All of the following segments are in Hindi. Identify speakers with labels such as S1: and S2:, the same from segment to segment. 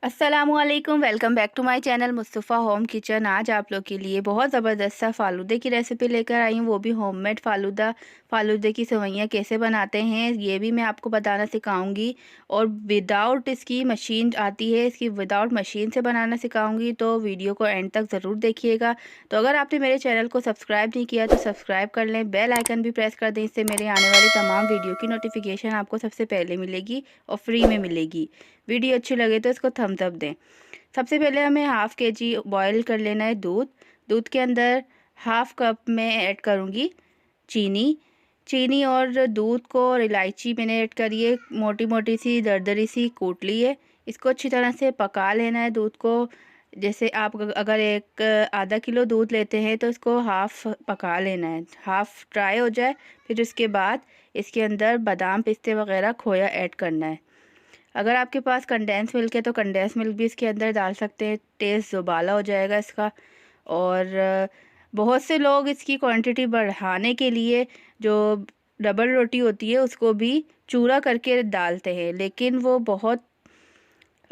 S1: अस्सलामुअलैकुम, welcome back to my channel Mustafa home kitchen. आज आप लोग के लिए बहुत ज़बरदस्त सा फ़ालूदे की रेसिपी लेकर आई हूँ, वो भी होममेड फ़ालूदा। फ़ालूदे की सेवइयाँ कैसे बनाते हैं ये भी मैं आपको बताना सिखाऊंगी। और विदाउट इसकी मशीन आती है, इसकी विदाउट मशीन से बनाना सिखाऊंगी, तो वीडियो को एंड तक ज़रूर देखिएगा। तो अगर आपने मेरे चैनल को सब्सक्राइब नहीं किया तो सब्सक्राइब कर लें, बेल आइकन भी प्रेस कर दें, इससे मेरे आने वाली तमाम वीडियो की नोटिफिकेशन आपको सबसे पहले मिलेगी और फ्री में मिलेगी। वीडियो अच्छी लगे तो इसको थम्स अप दें। सबसे पहले हमें हाफ़ के जी बॉयल कर लेना है दूध। दूध के अंदर हाफ़ कप में ऐड करूँगी चीनी। चीनी और दूध को और इलायची मैंने ऐड करी है, मोटी मोटी सी दरदरी सी कूट ली है। इसको अच्छी तरह से पका लेना है दूध को। जैसे आप अगर एक आधा किलो दूध लेते हैं तो इसको हाफ़ पका लेना है, हाफ़ ड्राई हो जाए। फिर उसके बाद इसके अंदर बादाम पिस्ते वगैरह खोया ऐड करना है। अगर आपके पास कंडेंस मिल्क है तो कंडेंस मिल्क भी इसके अंदर डाल सकते हैं, टेस्ट ज़ुबाला हो जाएगा इसका। और बहुत से लोग इसकी क्वांटिटी बढ़ाने के लिए जो डबल रोटी होती है उसको भी चूरा करके डालते हैं, लेकिन वो बहुत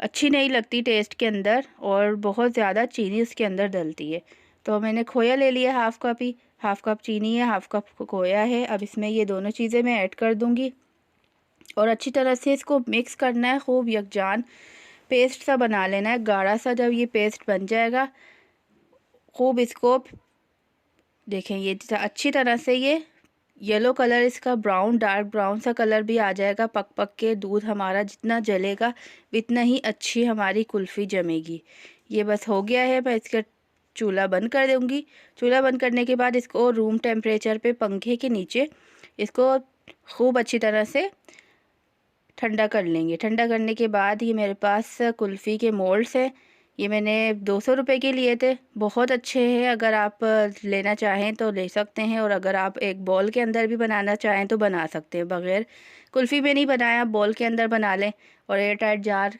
S1: अच्छी नहीं लगती टेस्ट के अंदर और बहुत ज़्यादा चीनी उसके अंदर डलती है। तो मैंने खोया ले लिया हाफ़ कप ही, हाफ़ कप चीनी है, हाफ़ कप खोया है। अब इसमें ये दोनों चीज़ें मैं ऐड कर दूँगी और अच्छी तरह से इसको मिक्स करना है, खूब यकजान पेस्ट सा बना लेना है, गाढ़ा सा। जब ये पेस्ट बन जाएगा खूब इसको देखें, ये अच्छी तरह से ये येलो कलर इसका ब्राउन, डार्क ब्राउन सा कलर भी आ जाएगा। पक पक के दूध हमारा जितना जलेगा उतना ही अच्छी हमारी कुल्फ़ी जमेगी। ये बस हो गया है, मैं इसका चूल्हा बंद कर दूँगी। चूल्हा बंद करने के बाद इसको रूम टेम्परेचर पे पंखे के नीचे इसको खूब अच्छी तरह से ठंडा कर लेंगे। ठंडा करने के बाद ये मेरे पास कुल्फ़ी के मोल्ड्स हैं, ये मैंने 200 रुपए के लिए थे। बहुत अच्छे हैं, अगर आप लेना चाहें तो ले सकते हैं, और अगर आप एक बॉल के अंदर भी बनाना चाहें तो बना सकते हैं। बग़ैर कुल्फ़ी में नहीं बनाया, बॉल के अंदर बना लें और एयर टाइट जार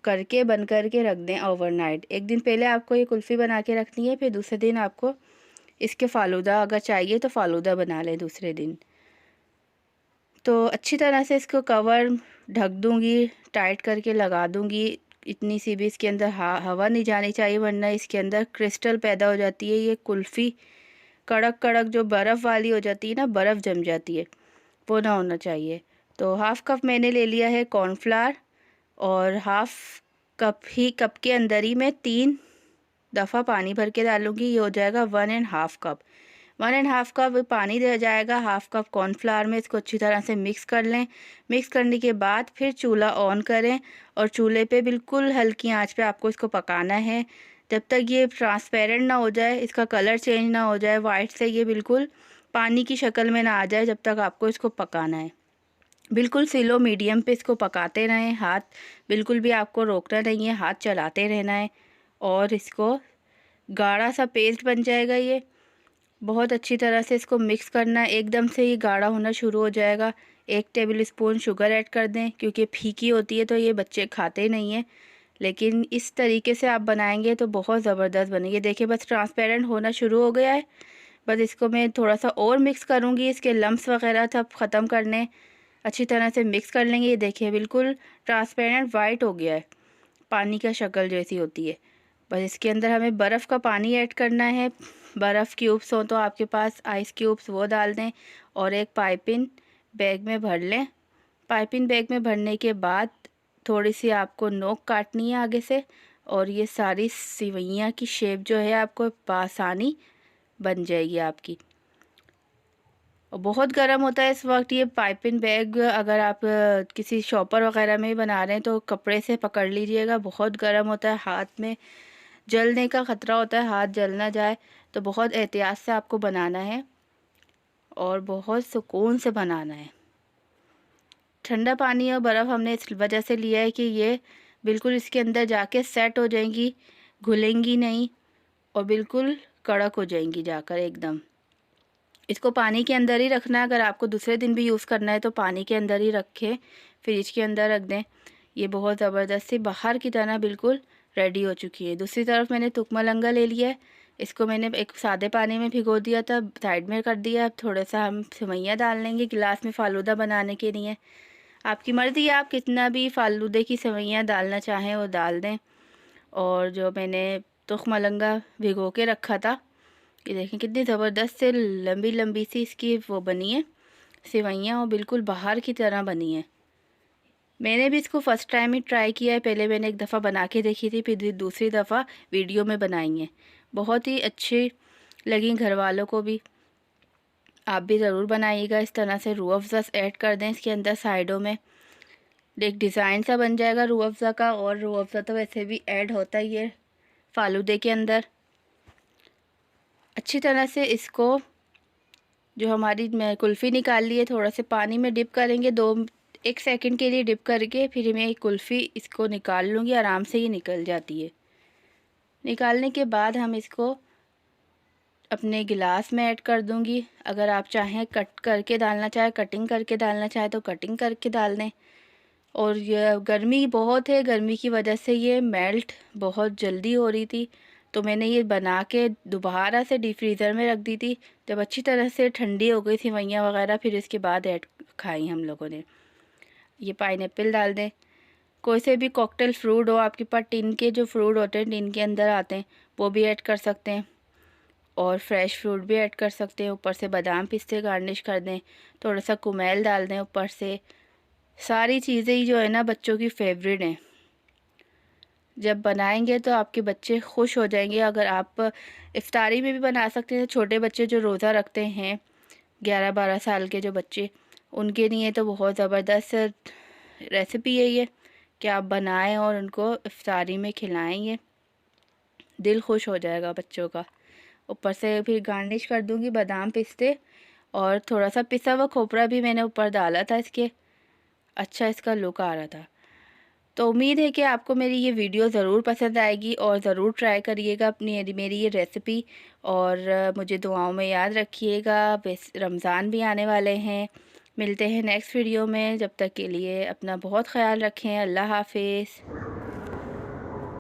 S1: करके बंद करके रख दें ओवरनाइट। एक दिन पहले आपको ये कुल्फ़ी बना के रखनी है, फिर दूसरे दिन आपको इसके फ़ालूदा अगर चाहिए तो फ़ालूदा बना लें दूसरे दिन। तो अच्छी तरह से इसको कवर ढक दूँगी, टाइट करके लगा दूँगी। इतनी सी भी इसके अंदर हवा नहीं जानी चाहिए, वरना इसके अंदर क्रिस्टल पैदा हो जाती है। ये कुल्फ़ी कड़क कड़क जो बर्फ़ वाली हो जाती है ना, बर्फ़ जम जाती है, वो ना होना चाहिए। तो हाफ़ कप मैंने ले लिया है कॉर्नफ्लावर, और हाफ़ कप के अंदर ही मैं 3 दफ़ा पानी भर के डालूँगी। ये हो जाएगा 1 and half cup. 1 and half cup पानी दे जाएगा हाफ़ कप कॉर्नफ्लावर में। इसको अच्छी तरह से मिक्स कर लें। मिक्स करने के बाद फिर चूल्हा ऑन करें और चूल्हे पे बिल्कुल हल्की आंच पे आपको इसको पकाना है, जब तक ये ट्रांसपेरेंट ना हो जाए, इसका कलर चेंज ना हो जाए, वाइट से ये बिल्कुल पानी की शक्ल में ना आ जाए, जब तक आपको इसको पकाना है। बिल्कुल स्लो मीडियम पे इसको पकाते रहें, हाथ बिल्कुल भी आपको रोकना नहीं है, हाथ चलाते रहना है। और इसको गाढ़ा सा पेस्ट बन जाएगा ये। बहुत अच्छी तरह से इसको मिक्स करना है, एकदम से ये गाढ़ा होना शुरू हो जाएगा। 1 टेबल स्पून शुगर ऐड कर दें, क्योंकि फीकी होती है तो ये बच्चे खाते नहीं हैं। लेकिन इस तरीके से आप बनाएंगे तो बहुत ज़बरदस्त बनेगी। देखिए बस ट्रांसपेरेंट होना शुरू हो गया है। बस इसको मैं थोड़ा सा और मिक्स करूँगी, इसके लम्स वगैरह सब ख़त्म करने। अच्छी तरह से मिक्स कर लेंगे। ये देखिए बिल्कुल ट्रांसपेरेंट वाइट हो गया है, पानी का शक्ल जैसी होती है। बस इसके अंदर हमें बर्फ़ का पानी ऐड करना है। बर्फ़ क्यूब्स हो तो आपके पास आइस क्यूब्स, वो डाल दें और एक पाइपिंग बैग में भर लें। पाइपिंग बैग में भरने के बाद थोड़ी सी आपको नोक काटनी है आगे से, और ये सारी सिवैयाँ की शेप जो है आपको आसानी बन जाएगी आपकी। और बहुत गर्म होता है इस वक्त ये पाइपिंग बैग। अगर आप किसी शॉपर वगैरह में बना रहे हैं तो कपड़े से पकड़ लीजिएगा, बहुत गर्म होता है, हाथ में जलने का ख़तरा होता है, हाथ जल ना जाए। तो बहुत एहतियात से आपको बनाना है और बहुत सुकून से बनाना है। ठंडा पानी और बर्फ़ हमने इस वजह से लिया है कि ये बिल्कुल इसके अंदर जाके सेट हो जाएंगी, घुलेंगी नहीं और बिल्कुल कड़क हो जाएंगी जाकर एकदम। इसको पानी के अंदर ही रखना है, अगर आपको दूसरे दिन भी यूज़ करना है तो पानी के अंदर ही रखें, फ्रिज के अंदर रख दें। ये बहुत ज़बरदस्त सी बाहर की तरह बिल्कुल रेडी हो चुकी है। दूसरी तरफ मैंने तुकमलंगा ले लिया है, इसको मैंने एक सादे पानी में भिगो दिया था, साइड में कर दिया। अब थोड़ा सा हम सेवइयाँ डाल लेंगे गिलास में फ़ालूदा बनाने के लिए। आपकी मर्ज़ी है, आप कितना भी फ़ालूदे की सेवइयाँ डालना चाहें वो डाल दें। और जो मैंने तुख मलंगा भिगो के रखा था, ये देखें कितनी ज़बरदस्त से लंबी लंबी सी इसकी वो बनी है सेवइयाँ, और बिल्कुल बाहर की तरह बनी है। मैंने भी इसको फ़र्स्ट टाइम ही ट्राई किया है, पहले मैंने एक दफ़ा बना के देखी थी, फिर दूसरी दफ़ा वीडियो में बनाई है। बहुत ही अच्छी लगी घर वालों को भी। आप भी ज़रूर बनाइएगा इस तरह से। रूह अफ़ज़ा ऐड कर दें इसके अंदर साइडों में, एक डिज़ाइन सा बन जाएगा रूह अफ़ज़ा का। और रूह अफ़ज़ा तो वैसे भी ऐड होता ही है फ़ालूदे के अंदर। अच्छी तरह से इसको, जो हमारी मैं कुल्फ़ी निकाल ली है, थोड़ा से पानी में डिप करेंगे, 1 सेकंड के लिए डिप करके फिर मैं कुल्फ़ी इसको निकाल लूँगी। आराम से ये निकल जाती है। निकालने के बाद हम इसको अपने गिलास में ऐड कर दूँगी। अगर आप चाहें कट करके डालना चाहें, कटिंग करके डालना चाहें तो कटिंग करके डाल दें। और ये गर्मी बहुत है, गर्मी की वजह से ये मेल्ट बहुत जल्दी हो रही थी, तो मैंने ये बना के दोबारा से डीप फ्रीज़र में रख दी थी। जब अच्छी तरह से ठंडी हो गई सेवइयाँ वगैरह, फिर इसके बाद ऐड खाई हम लोगों ने। ये पाइनएप्पल डाल दें, कोई से भी कॉकटेल फ्रूट हो आपके पास, टिन के जो फ्रूट होते हैं टिन के अंदर आते हैं, वो भी ऐड कर सकते हैं। और फ्रेश फ्रूट भी ऐड कर सकते हैं। ऊपर से बादाम पिस्ते गार्निश कर दें, थोड़ा सा कुमेल डाल दें ऊपर से। सारी चीज़ें ही जो है ना बच्चों की फेवरेट हैं। जब बनाएंगे तो आपके बच्चे खुश हो जाएंगे। अगर आप इफ्तारी में भी बना सकते हैं, छोटे बच्चे जो रोज़ा रखते हैं 11-12 साल के जो बच्चे, उनके लिए तो बहुत ज़बरदस्त रेसिपी है ये, कि आप बनाएं और उनको इफ्तारी में खिलाएं। ये दिल खुश हो जाएगा बच्चों का। ऊपर से फिर गार्निश कर दूंगी बादाम पिस्ते, और थोड़ा सा पिसा हुआ खोपरा भी मैंने ऊपर डाला था इसके। अच्छा इसका लुक आ रहा था। तो उम्मीद है कि आपको मेरी ये वीडियो ज़रूर पसंद आएगी और ज़रूर ट्राई करिएगा अपनी मेरी ये रेसिपी। और मुझे दुआओं में याद रखिएगा। रमज़ान भी आने वाले हैं। मिलते हैं नेक्स्ट वीडियो में। जब तक के लिए अपना बहुत ख्याल रखें। अल्लाह हाफिज़।